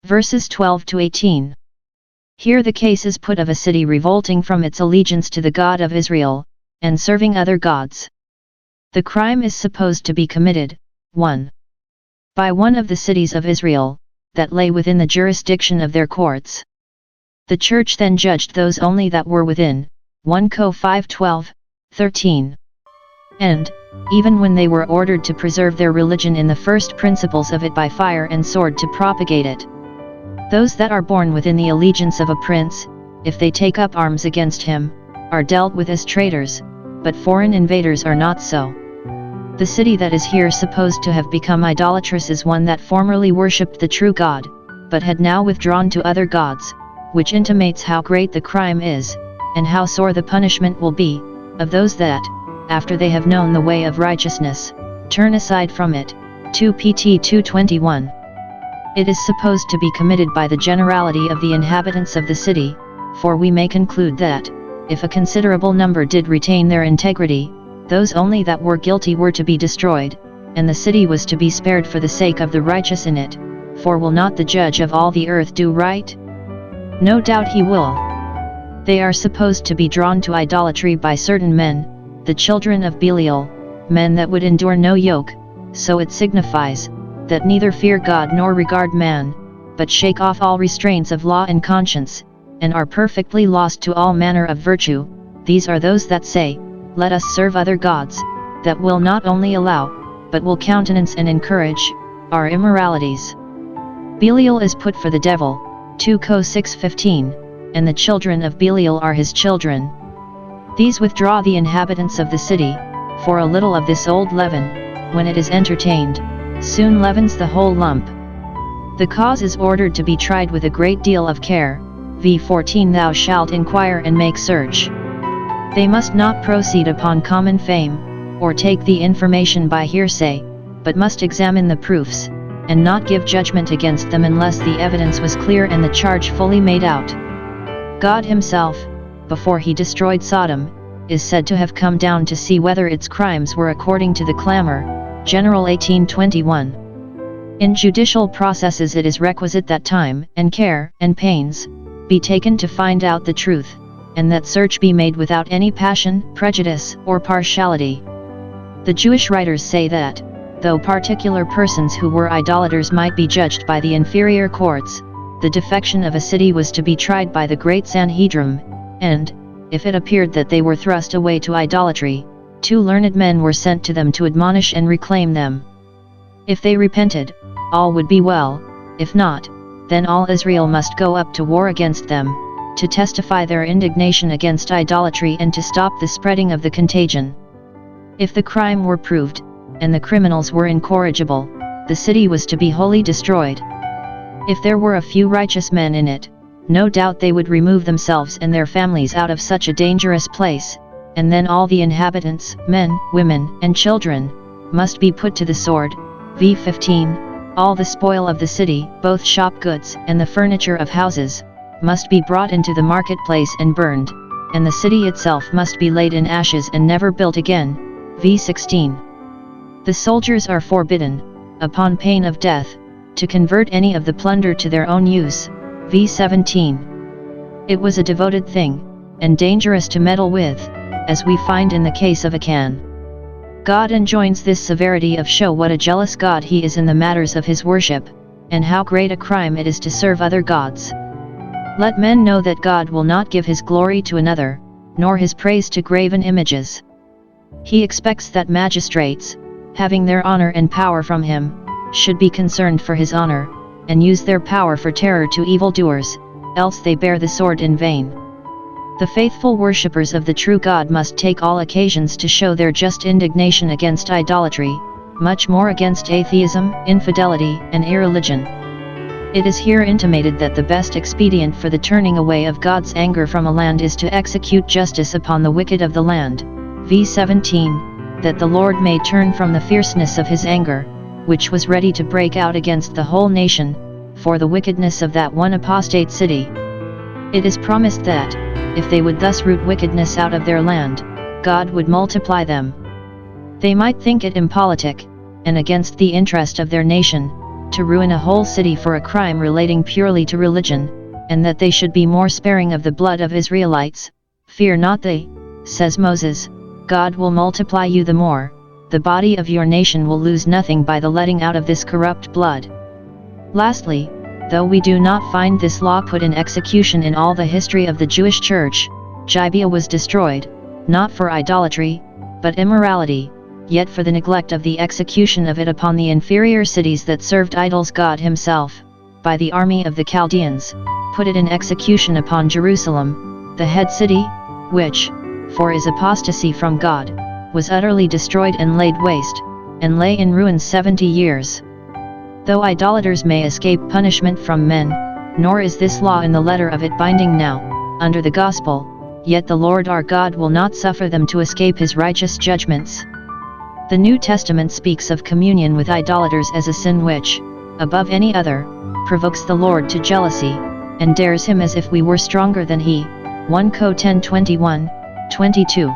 Verses 12 to 18. Here the case is put of a city revolting from its allegiance to the God of Israel, and serving other gods. The crime is supposed to be committed, 1. By one of the cities of Israel, that lay within the jurisdiction of their courts. The church then judged those only that were within, 1 Co 5:12, 13. And, even when they were ordered to preserve their religion in the first principles of it by fire and sword to propagate it. Those that are born within the allegiance of a prince, if they take up arms against him, are dealt with as traitors, but foreign invaders are not so. The city that is here supposed to have become idolatrous is one that formerly worshipped the true God, but had now withdrawn to other gods, which intimates how great the crime is, and how sore the punishment will be, of those that, after they have known the way of righteousness, turn aside from it. 2 Pt 2:21. It is supposed to be committed by the generality of the inhabitants of the city, for we may conclude that, if a considerable number did retain their integrity, those only that were guilty were to be destroyed, and the city was to be spared for the sake of the righteous in it, for will not the judge of all the earth do right? No doubt he will. They are supposed to be drawn to idolatry by certain men, the children of Belial, men that would endure no yoke, so it signifies, that neither fear God nor regard man, but shake off all restraints of law and conscience, and are perfectly lost to all manner of virtue. These are those that say, let us serve other gods, that will not only allow, but will countenance and encourage, our immoralities. Belial is put for the devil, 2 Co 6:15, and the children of Belial are his children. These withdraw the inhabitants of the city, for a little of this old leaven, when it is entertained, soon leavens the whole lump. The cause is ordered to be tried with a great deal of care. v. 14. Thou shalt inquire and make search. They must not proceed upon common fame, or take the information by hearsay, but must examine the proofs, and not give judgment against them unless the evidence was clear and the charge fully made out. God himself, before he destroyed Sodom, is said to have come down to see whether its crimes were according to the clamor, General 18:21. In judicial processes it is requisite that time, and care, and pains, be taken to find out the truth, and that search be made without any passion, prejudice, or partiality. The Jewish writers say that, though particular persons who were idolaters might be judged by the inferior courts, the defection of a city was to be tried by the great Sanhedrim, and, if it appeared that they were thrust away to idolatry, 2 learned men were sent to them to admonish and reclaim them. If they repented, all would be well; if not, then all Israel must go up to war against them, to testify their indignation against idolatry and to stop the spreading of the contagion. If the crime were proved, and the criminals were incorrigible, the city was to be wholly destroyed. If there were a few righteous men in it, no doubt they would remove themselves and their families out of such a dangerous place, and then all the inhabitants, men, women, and children, must be put to the sword. v. 15. All the spoil of the city, both shop goods and the furniture of houses, must be brought into the marketplace and burned, and the city itself must be laid in ashes and never built again. v. 16. The soldiers are forbidden, upon pain of death, to convert any of the plunder to their own use. v. 17. It was a devoted thing, and dangerous to meddle with, as we find in the case of Achan. God enjoins this severity of show what a jealous God he is in the matters of his worship, and how great a crime it is to serve other gods. Let men know that God will not give his glory to another, nor his praise to graven images. He expects that magistrates, having their honor and power from him, should be concerned for his honor, and use their power for terror to evildoers, else they bear the sword in vain. The faithful worshippers of the true God must take all occasions to show their just indignation against idolatry, much more against atheism, infidelity, and irreligion. It is here intimated that the best expedient for the turning away of God's anger from a land is to execute justice upon the wicked of the land. v. 17, that the Lord may turn from the fierceness of his anger, which was ready to break out against the whole nation, for the wickedness of that one apostate city. It is promised that, if they would thus root wickedness out of their land, God would multiply them. They might think it impolitic, and against the interest of their nation, to ruin a whole city for a crime relating purely to religion, and that they should be more sparing of the blood of Israelites. Fear not they, says Moses, God will multiply you the more, the body of your nation will lose nothing by the letting out of this corrupt blood. Lastly, though we do not find this law put in execution in all the history of the Jewish Church, Gibeah was destroyed, not for idolatry, but immorality, yet for the neglect of the execution of it upon the inferior cities that served idols God himself, by the army of the Chaldeans, put it in execution upon Jerusalem, the head city, which, for his apostasy from God, was utterly destroyed and laid waste, and lay in ruins 70 years. Though idolaters may escape punishment from men, nor is this law in the letter of it binding now, under the gospel, yet the Lord our God will not suffer them to escape his righteous judgments. The New Testament speaks of communion with idolaters as a sin which, above any other, provokes the Lord to jealousy, and dares him as if we were stronger than he. 1 Cor 10:21, 22.